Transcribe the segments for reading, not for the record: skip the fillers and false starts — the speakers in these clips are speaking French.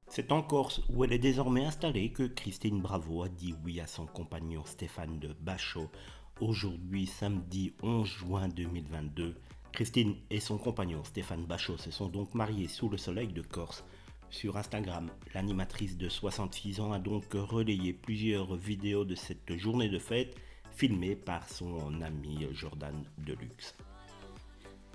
C'est en Corse, où elle est désormais installée, que Christine Bravo a dit oui à son compagnon Stéphane de Bachot. Aujourd'hui, samedi 11 juin 2022, Christine et son compagnon Stéphane Bachot se sont donc mariés sous le soleil de Corse. Sur Instagram, l'animatrice de 66 ans a donc relayé plusieurs vidéos de cette journée de fête filmées par son ami Jordan Deluxe.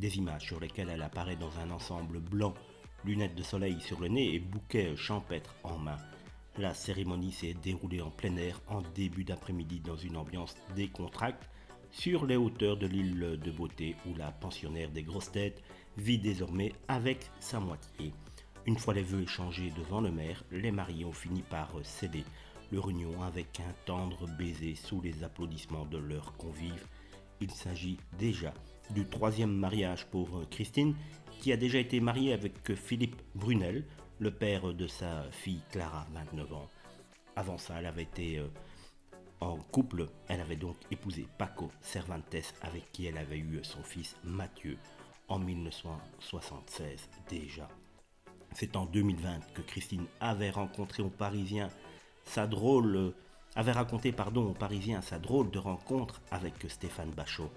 Des images sur lesquelles elle apparaît dans un ensemble blanc, lunettes de soleil sur le nez et bouquet champêtre en main. La cérémonie s'est déroulée en plein air en début d'après-midi dans une ambiance décontractée sur les hauteurs de l'île de Beauté où la pensionnaire des grosses têtes vit désormais avec sa moitié. Une fois les vœux échangés devant le maire, les mariés ont fini par sceller leur union avec un tendre baiser sous les applaudissements de leurs convives. Il s'agit déjà du troisième mariage pour Christine, qui a déjà été mariée avec Philippe Brunel, le père de sa fille Clara, 29 ans. Avant ça, elle avait été en couple, elle avait donc épousé Paco Cervantes, avec qui elle avait eu son fils Mathieu en 1976 déjà. C'est en 2020 que Christine avait rencontré aux Parisiens sa drôle avait raconté aux Parisiens sa drôle de rencontre avec Stéphane Bachot,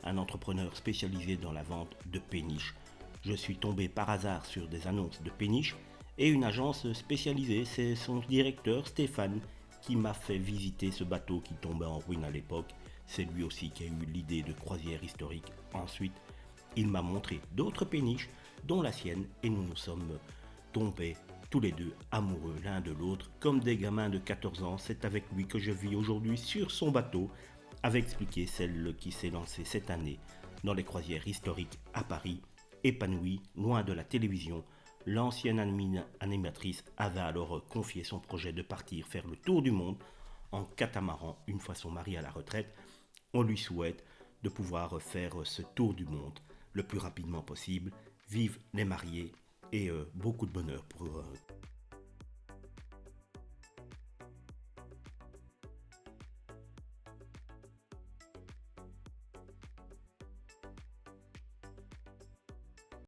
un entrepreneur spécialisé dans la vente de péniches. Je suis tombé par hasard sur des annonces de péniches et une agence spécialisée, c'est son directeur Stéphane qui m'a fait visiter ce bateau qui tombait en ruine à l'époque. C'est lui aussi qui a eu l'idée de croisière historique. Ensuite, il m'a montré d'autres péniches, dont la sienne, et nous nous sommes tombés tous les deux amoureux l'un de l'autre comme des gamins de 14 ans. C'est avec lui que je vis aujourd'hui sur son bateau, avait expliqué celle qui s'est lancée cette année dans les croisières historiques à Paris. Épanouie, loin de la télévision, l'ancienne animatrice avait alors confié son projet de partir faire le tour du monde en catamaran une fois son mari à la retraite. On lui souhaite de pouvoir faire ce tour du monde le plus rapidement possible. Vive les mariés et beaucoup de bonheur pour